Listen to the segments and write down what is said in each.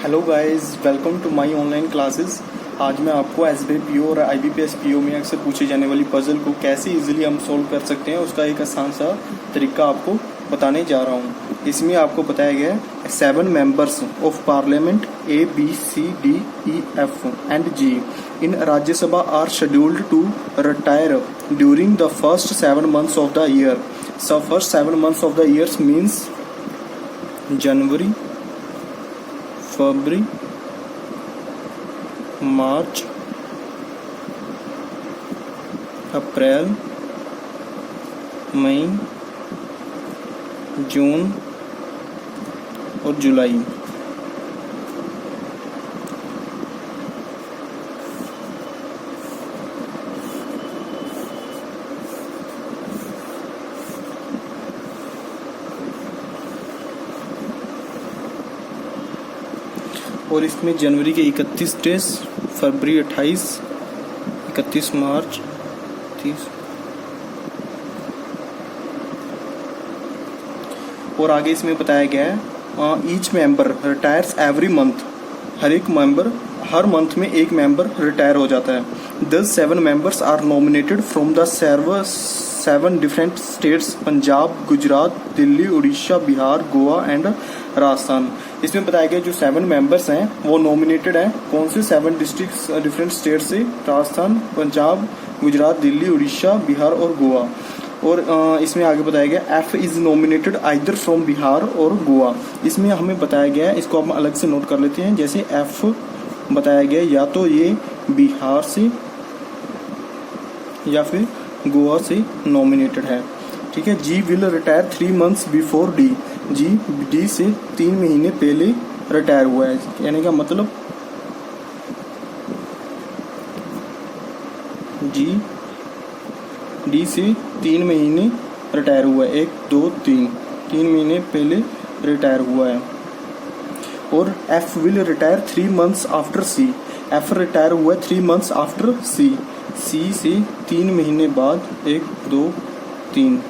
Hello guys, welcome to my online classes. आज मैं आपको एसबीआई पीओ और आईबीपीएस पीओ में अक्सर पूछी जाने वाली पजल को कैसे इजीली हम सोल्व कर सकते हैं उसका एक आसान सा तरीका आपको बताने जा रहा हूँ। इसमें आपको बताया गया है 7 members of parliament A, B, C, D, E, F and G in Rajya Sabha are scheduled to retire during the first 7 months of the year. So first 7 months of the years means January, February, March, April, May, June और July. और इसमें जनवरी के 31 days, फरवरी 28, 31 मार्च, 30 और आगे इसमें बताया गया है each member retires every month. हर एक मेंबर हर मंथ में एक मेंबर रिटायर हो जाता है। दस 7 members are nominated from the 7 different states Punjab, Gujarat, Delhi, Orissa, Bihar, Goa and Rajasthan. इसमें बताया गया जो 7 मेंबर्स हैं वो नॉमिनेटेड हैं कौन से 7 डिस्ट्रिक्ट डिफरेंट स्टेट से, राजस्थान, पंजाब, गुजरात, दिल्ली, उड़ीसा, बिहार और गोवा। और इसमें आगे बताया गया F is nominated either from Bihar और गोवा। इसमें हमें बताया गया है, इसको हम अलग से नोट कर लेते हैं। जैसे एफ बताया गया या तो ये बिहार से या फिर गोवा से नॉमिनेटेड है। ठीक है। G will retire 3 months before D. G D से 3 महीने पहले रिटायर हुआ है। कहने का मतलब जी डी से 3 महीने रिटायर हुआ है। 1, 2, 3 महीने पहले रिटायर हुआ है। और F will retire 3 months after C. F retire हुआ है 3 months आफ्टर सी। सी से 3 महीने बाद 1, 2, 3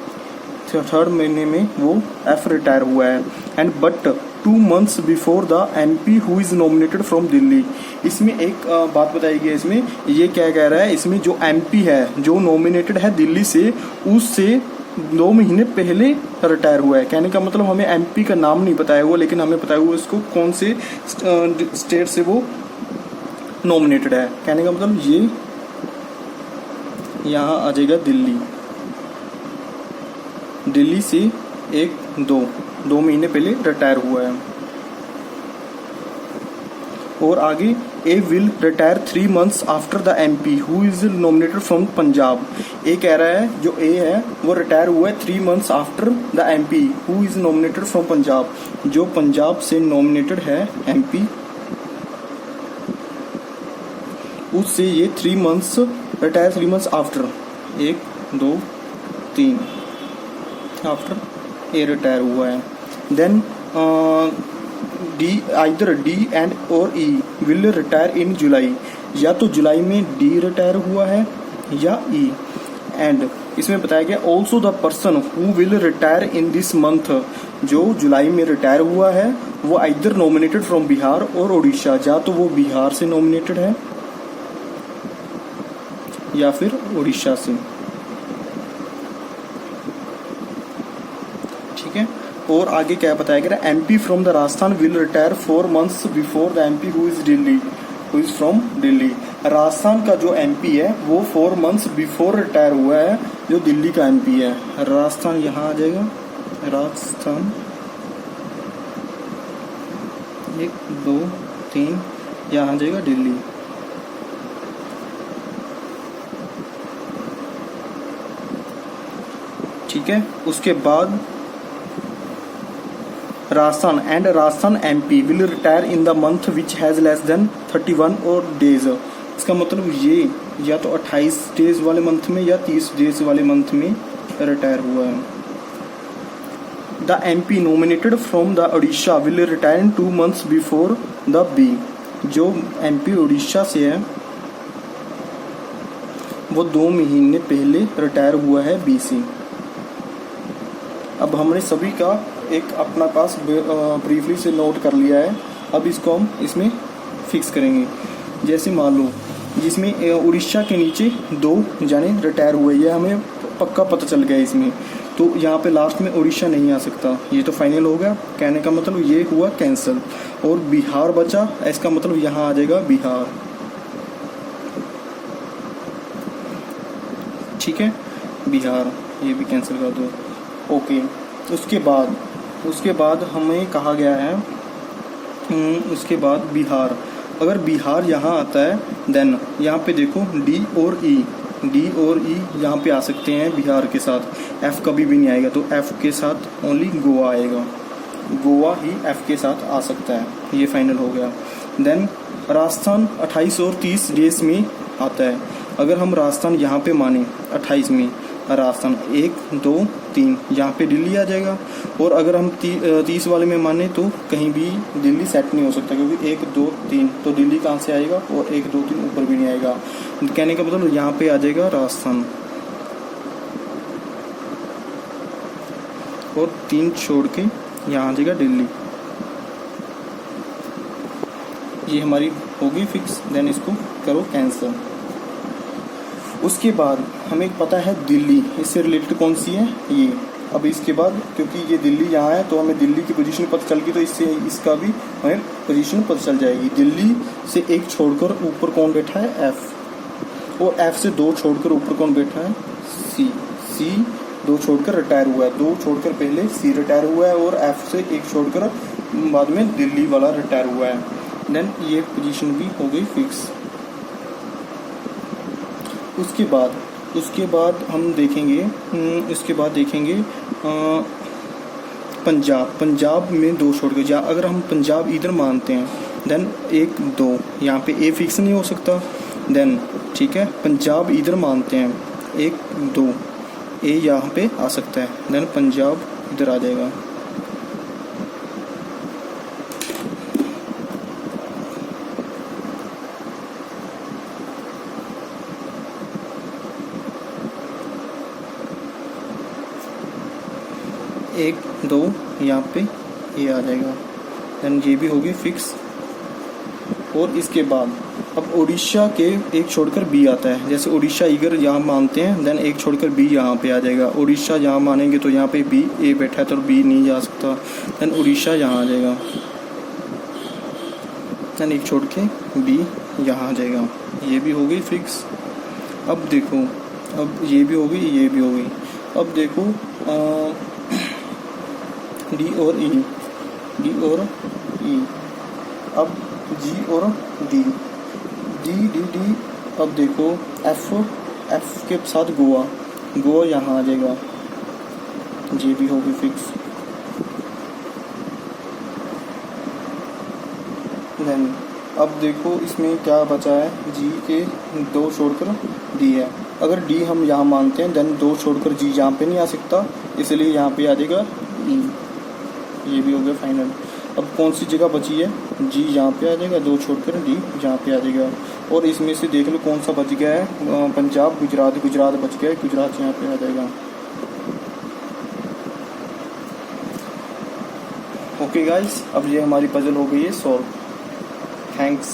थर्ड महीने में वो एफ रिटायर हुआ है। And but 2 months before the MP who is nominated from Delhi. इसमें एक बात बताई गई है। इसमें ये क्या कह रहा है, इसमें जो MP है जो नॉमिनेटेड है दिल्ली से, उससे 2 महीने पहले रिटायर हुआ है। कहने का मतलब हमें MP का नाम नहीं बताया हुआ, लेकिन हमें बताया हुआ इसको कौन से स्टेट से वो नॉमिनेटेड है। कहने का मतलब ये यहाँ आ जाएगा दिल्ली से 2 महीने पहले रिटायर हुआ है। और आगे A will retire 3 months after the MP who is nominated from Punjab. A कह रहा है जो ए है वो रिटायर हुआ है 3 months after the MP who is nominated from Punjab. जो पंजाब से नॉमिनेटेड है MP, उससे ये 3 months retire 3 months after 1, 2, 3 after A retire हुआ है। Then D either D and और ई विल रिटायर इन जुलाई। या तो जुलाई में डी रिटायर हुआ है या ई। एंड इसमें बताया गया also the person who will retire in this month. जो जुलाई में रिटायर हुआ है वो आइदर नॉमिनेटेड फ्रॉम बिहार और उड़ीसा। या तो वो बिहार से नॉमिनेटेड है या फिर उड़ीसा से। ठीक है। और आगे क्या बताया गया, MP from the Rajasthan will retire 4 months before the MP who is from Delhi. Rajasthan का जो MP है वो 4 months बिफोर रिटायर हुआ है जो दिल्ली का MP है। राजस्थान यहाँ आ जाएगा, राजस्थान 1, 2, 3 यहाँ आ जाएगा दिल्ली। ठीक है। उसके बाद Rajasthan MP will retire in the month which has less than 31 और डेज। इसका मतलब ये या तो 28 डेज वाले मंथ में या 30 डेज वाले मंथ में रिटायर हुआ है। The MP nominated from the Orissa will retire in 2 months before the B। जो MP उड़ीसा से है वो 2 महीने पहले रिटायर हुआ है BC। अब हमने सभी का एक अपना पास ब्रीफली से नोट कर लिया है अब इसको हम इसमें फिक्स करेंगे। जैसे मान लो जिसमें उड़ीसा के नीचे 2 जाने रिटायर हुए, ये हमें पक्का पता चल गया इसमें, तो यहाँ पे लास्ट में उड़ीसा नहीं आ सकता, ये तो फाइनल हो गया। कहने का मतलब ये हुआ कैंसिल। और बिहार बचा, इसका मतलब यहाँ आ जाएगा बिहार, ठीक है, बिहार, ये भी कैंसिल कर दो। ओके, उसके बाद हमें कहा गया है, उसके बाद बिहार, अगर बिहार यहाँ आता है देन यहाँ पे देखो डी और ई यहाँ पे आ सकते हैं बिहार के साथ, एफ कभी भी नहीं आएगा, तो एफ के साथ ओनली गोवा आएगा, गोवा ही एफ के साथ आ सकता है, ये फाइनल हो गया। देन राजस्थान 28 और 30 डेज में आता है, अगर हम राजस्थान यहाँ पे माने 28 में, राजस्थान 1 2 3 यहाँ पे दिल्ली आ जाएगा। और अगर हम 30 वाले में माने तो कहीं भी दिल्ली सेट नहीं हो सकता, क्योंकि 1 2 3 तो दिल्ली कहाँ से आएगा, और 1 2 3 ऊपर भी नहीं आएगा। कहने का मतलब यहाँ पे आ जाएगा राजस्थान, और 3 छोड़ के यहाँ आ जाएगा दिल्ली। ये हमारी होगी फिक्स। देन इसको करो कैंसिल। उसके बाद हमें पता है दिल्ली, इससे रिलेटेड कौन सी है ये। अब इसके बाद क्योंकि ये दिल्ली यहाँ है तो हमें दिल्ली की पोजीशन पता चल गई, तो इससे इसका भी हमें पोजीशन पता चल जाएगी। दिल्ली से 1 छोड़कर ऊपर कौन बैठा है, एफ, और एफ से 2 छोड़कर ऊपर कौन बैठा है, सी 2 छोड़कर रिटायर हुआ है, 2 छोड़कर पहले सी रिटायर हुआ है, और एफ से 1 छोड़कर बाद में दिल्ली वाला रिटायर हुआ है। देन ये पोजीशन भी हो गई फिक्स। उसके बाद हम देखेंगे, पंजाब में 2 छोड़ के, अगर हम पंजाब इधर मानते हैं देन 1 2 यहाँ पे ए फिक्स नहीं हो सकता। देन ठीक है, पंजाब इधर मानते हैं 1 2 ए यहाँ पे आ सकता है, देन पंजाब इधर आ जाएगा। एक 2 यहाँ पे ये आ जाएगा, देन ये भी होगी फिक्स। और इसके बाद अब उड़ीसा के 1 छोड़कर बी आता है, जैसे उड़ीसा इधर यहाँ मानते हैं देन 1 छोड़कर बी यहाँ पे आ जाएगा। उड़ीसा यहाँ मानेंगे तो यहाँ पे बी, ए बैठा है तो बी नहीं जा सकता, देन उड़ीसा यहाँ आ जाएगा, देन 1 छोड़ के बी यहाँ आ जाएगा। ये भी हो गई फिक्स। अब देखो, अब ये भी होगी, ये भी होगी। अब देखो डी और ई, अब जी और डी। अब देखो एफ के साथ गोवा यहाँ आ जाएगा, ये भी होगी फिक्स। देन अब देखो इसमें क्या बचा है, जी के 2 छोड़कर डी है, अगर डी हम यहाँ मानते हैं देन 2 छोड़कर जी यहाँ पे नहीं आ सकता, इसलिए यहाँ पे आ जाएगा ई। ये भी हो गया फाइनल। अब कौन सी जगह बची है, जी यहाँ पे आ जाएगा, 2 छोड़कर डी यहाँ पे आ जाएगा। और इसमें से देख लो कौन सा बच गया है, पंजाब गुजरात बच गया है, गुजरात यहाँ पे आ जाएगा। ओके गाइस, अब ये हमारी पजल हो गई है सॉल्व। थैंक्स।